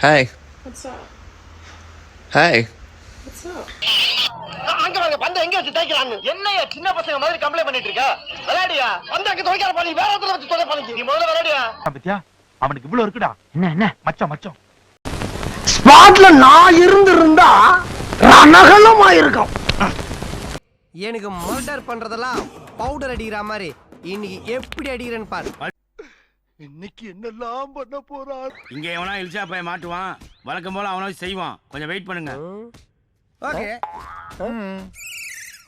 Hey. What's up? Hey. What's up? அங்க வாங்க பந்த எங்க வச்சு தேய்க்கறாங்க என்னைய சின்ன பசங்க மாதிரி கம்ப்ளைண்ட் பண்ணிட்டு இருக்க விளையாடியா பந்த அங்க துவைக்காத பண்ணி வேற இடத்துல வச்சு தொலை பண்ணி நீ முதல்ல விளையாடியா பத்தியா அவனுக்கு இவ்வளவு இருக்குடா என்ன மச்சம் மச்சம் ஸ்பாட்ல நான் இருந்திருந்தா ரணகலமா இருக்கும். எனக்கு மர்டர் பண்றதெல்லாம் பவுடர் அடிக்கிற மாதிரி இன்னைக்கு எப்படி அடிக்கிறேன்னு பாரு. இன்னைக்கு என்னெல்லாம் பண்ண போறான். இங்க எவனா இல்சா போய் மாட்டுவான், வழக்கம் போல அவனாவது செய்வான். கொஞ்சம் வெயிட் பண்ணுங்க. ஓகே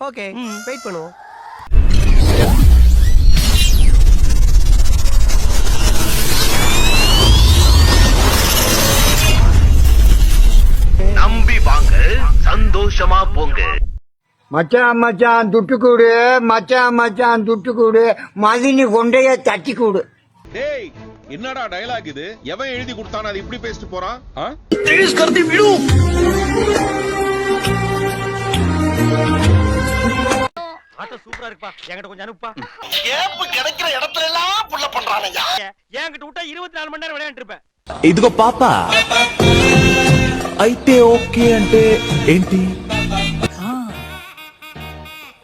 ஓகே வெயிட் பண்ணுவோம். நம்பி வாங்க சந்தோஷமா போங்க. மச்சான் மச்சான் துட்டு கூடு, மச்சான் மச்சான் துட்டு கூடு, மதினி கொண்டைய தட்டி கூடு. டேய் என்னடா டயலாக் இது? எவன் எழுதி கொடுத்தானே அது இப்படி பேசிட்டு போறான்? तेज करती விடு. ஆட்ட சூப்பரா இருக்குப்பா, என்கிட்ட கொஞ்சம் அனுப்புப்பா. கேப் கிடைக்கிற இடத்துல எல்லாம் புள்ள பண்றானயா. என்கிட்ட விட்டா 24 மணி நேரம் விளையாண்டு இருப்பேன். ఇదిగో పాప అయితే ఓకే అంటే ఏంటి?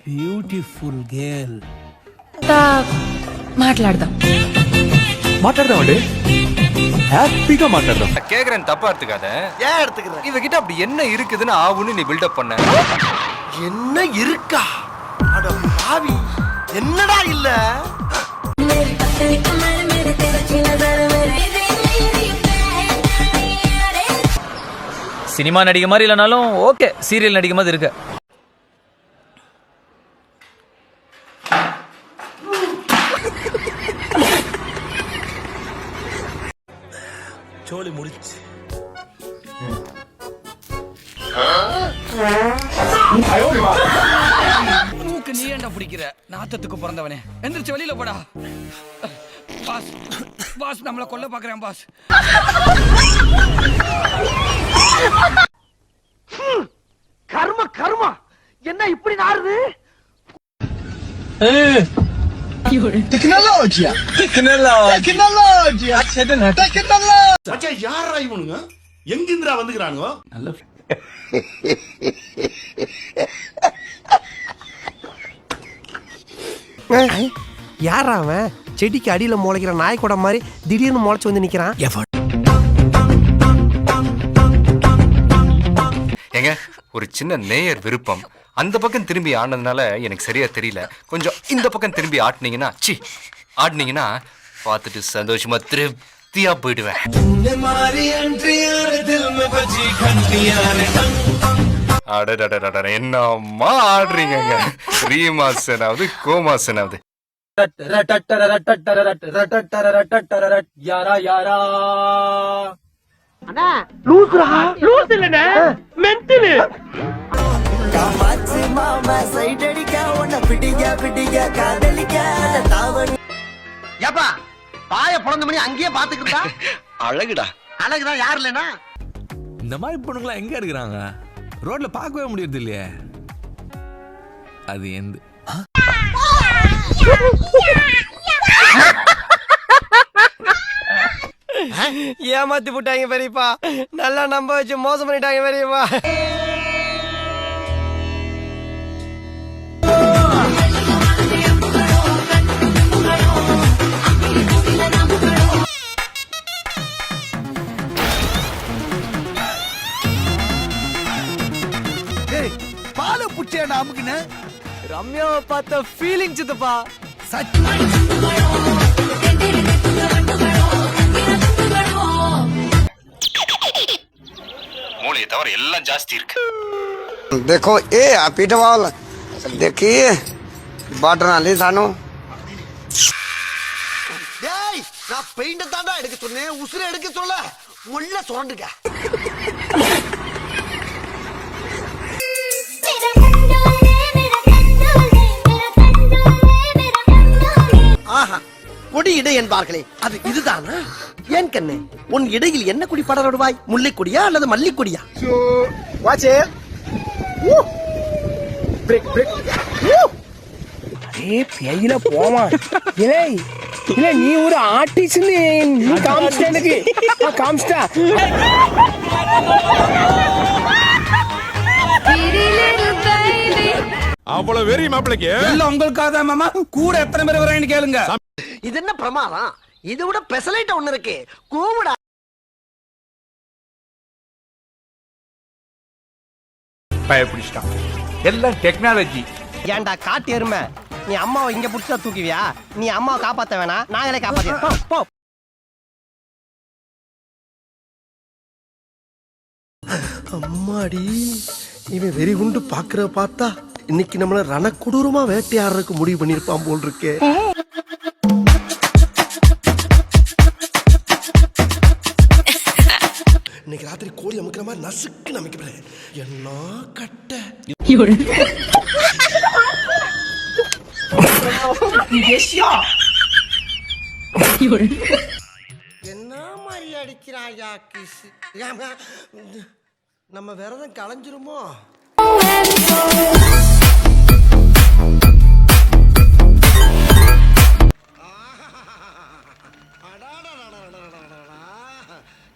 Beautiful girl. మాట్లాడదాం మాట్లాడదామండి, హ్యాపీగా మాట్లాడదాం. கேக்குறேன், தப்பா எடுத்துக்காத. ஏன் எடுத்துக்கிற? இவகிட்ட அப்படி என்ன இருக்குதுன்னு ஆவுன்னு நீ பில்டப் பண்ண. என்ன இருக்கா? அட பாவி என்னடா இல்ல? சினிமா நடிகை மாதிரி இல்லைனாலும் ஓகே, சீரியல் நடிகை மாதிரி இருக்கு. சோலி முடிச்சு. மூக்கு நீ ஏன்டா பிடிக்கிற? நாத்தத்துக்கு பிறந்தவனே, எந்திரிச்சு வெளியில போடா. பாஸ் பாஸ் நம்மள கொல்ல பாக்குறேன் பாஸ். கர்ம கர்மா என்ன இப்படி நாறுது? டெக்னாலஜியா டெக்னாலஜியா டெக்னாலஜி. மச்சான் யாரா இவனுங்க? எங்கிந்திரா வந்துக்கறானுங்க? நல்ல யாரா அவன்? செடிக்கு அடியில முளைக்கிற நாய் கூட மாதிரி திடீர்னு முளைச்சு வந்து நிக்கிறான். ஏங்க, ஒரு சின்ன நேயர் விருப்பம். அந்த பக்கம் திரும்பி ஆடினதுனால எனக்கு சரியா தெரியல. கொஞ்சம் இந்த பக்கம் திரும்பி ஆட்டினீங்கன்னா ஆடினீங்கன்னா பார்த்துட்டு சந்தோஷமா திருப்தியா போயிடுவேன். அடடடடட, என்னம்மா ஆடுறீங்க? ரீமாசனாவது கோமாசனாவது. அண்ணா லூசுடா. லூஸ் இல்லனே, மென்டல். மாமா சைடு அடிக்க உன்னை பிடிக்க பிடிக்க காதலிக்க தாவணி. ஏப்பா பாய பொளந்த மணி அங்கேயே பாத்துக்கிட்டா அழகுடா. அழகுதான் யார் இல்லனா? இந்த மாதிரி பொண்ணுங்களா எங்க இருக்கிறாங்க? ரோட்ல பார்க்கவே முடியறது இல்லையே. அது எந்த ஏமாத்தி போட்டாங்க பெரியப்பா. நல்லா நம்ப வச்சு மோசம் பண்ணிட்டாங்க பெரியப்பா. பால புச்சேடா அமுக்குன. ரம்யாவை பார்த்த ஃபீலிங் சித்தப்பா. மூளையை தவிர எல்லாம் ஜாஸ்தி இருக்கு. देखो ए पीठवाल देखिए बाटना ले सानो. டேய் நான் பெயிண்ட் தான்டா எடுக்க சொன்னேன், உசுர எடுக்க சொல்ல முள்ள சுரண்டுங்க. ஆஹா கொடி இடை என்பார்களே, அது இதுதானா? ஏன் கண்ணே, உன் இடையில் என்ன கொடி படர்வாய்? முல்லை கொடியா அல்லது மல்லி கொடியா? Watch break break. ஏ பேயில போமா. ஏய் இல்ல நீ ஒரு ஆர்டிஸ்ட்னு நீ காமிச்சிட்ட எனக்கு காமிச்சிட்டா அவ்வளவு வெறி மாப்பிளைக்கு இல்ல உங்களுக்காக தான் மாமா கூட எத்தனை பேர் வரேன்னு கேளுங்க இது என்ன பிரமாதம்? இதை விட பெசலைட் ஒண்ணு இருக்கு. கூவுடா. பயப்பிடிச்சிட்டான் எல்லாம் டெக்னாலஜி. ஏன்டா காட்டு எருமை, நீ அம்மாவை இங்க புடிச்சா தூக்குவியா? நீ அம்மாவை காப்பாத்த வேணாம், நாங்களே காப்பாத்திடுறோம். போ அம்மாடி, இவன் வெறி குண்டு பாக்குற பார்த்தா இன்னைக்கு நம்மள ரணக்கொடூரமா வேட்டையாடுறதுக்கு முடிவு பண்ணிருப்பான் போல் இருக்கே. இன்னைக்கு ராத்திரி கோழி அமைக்கிற மாதிரி நசுக்கு அமைக்கிறேன். என்ன கட்ட என்ன மாதிரி அடிக்கிறாயா கிஸ்? நம்ம விரதம் களைஞ்சிருமோ?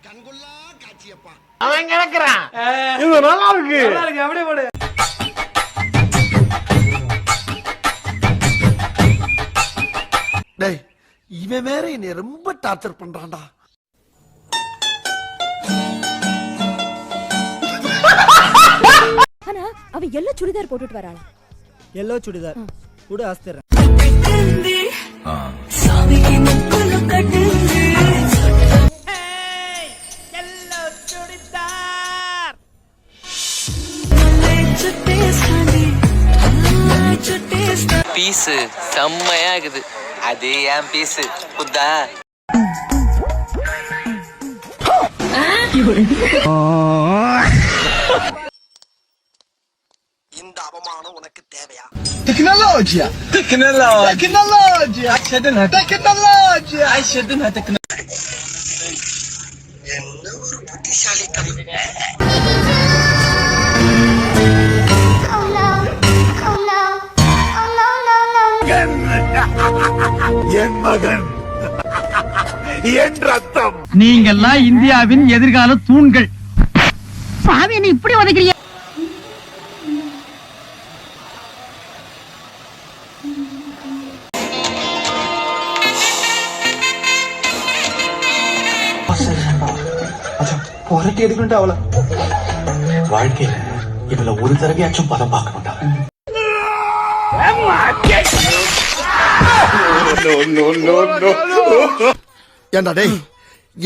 கண்கொள்ளா காட்சியப்பா. அவன் கிடக்குறான். இது நல்லா இருக்கு. அப்படியே போடு. டேய், இவன் வேற என்னை ரொம்ப டார்ச்சர் பண்றான்டா. ஆனா அவ எல்லோ சுடிதார் போட்டுட்டு வராளா? எல்லோ சுடிதார் கூட ஆஸ்தர். பீஸு செம்மையா இருக்குது. அது ஏன் பீஸு புத்தா? இந்த அவமானம் உனக்கு தேவையா? என்ன ஒரு புத்திசாலித்தனம். என் மகன், என் ரத்தம். நீங்கெல்லாம் இந்தியாவின் எதிர்கால தூண்கள். பாவி என்ன இப்படி உதைக்கிறீங்க? புரட்டி எடுக்கணும்டா அவள. வாழ்க்கையில இவள ஒரு தடவையாச்சும் பதம் பார்க்கணும்டா. ஏண்டா டேய்,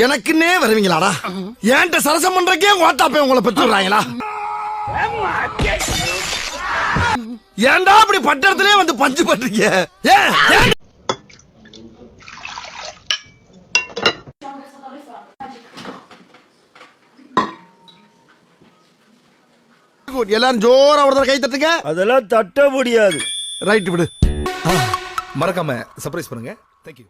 எனக்குன்னே வருவீங்களாடா? ஏன்ட்ட சரசம் பண்றக்கே ஓட்டாப்பே உங்களை பெற்றுறாங்களா? ஏன்டா அப்படி பட்டத்திலே வந்து பஞ்சு பண்றீங்க? ஏன் எல்லாரும் ஜோரா ஒரு கை தட்டுங்க. அதெல்லாம் தட்ட முடியாது. ரைட் விடு. மறக்காம சர்ப்ரைஸ் பண்ணுங்க. தேங்க்யூ.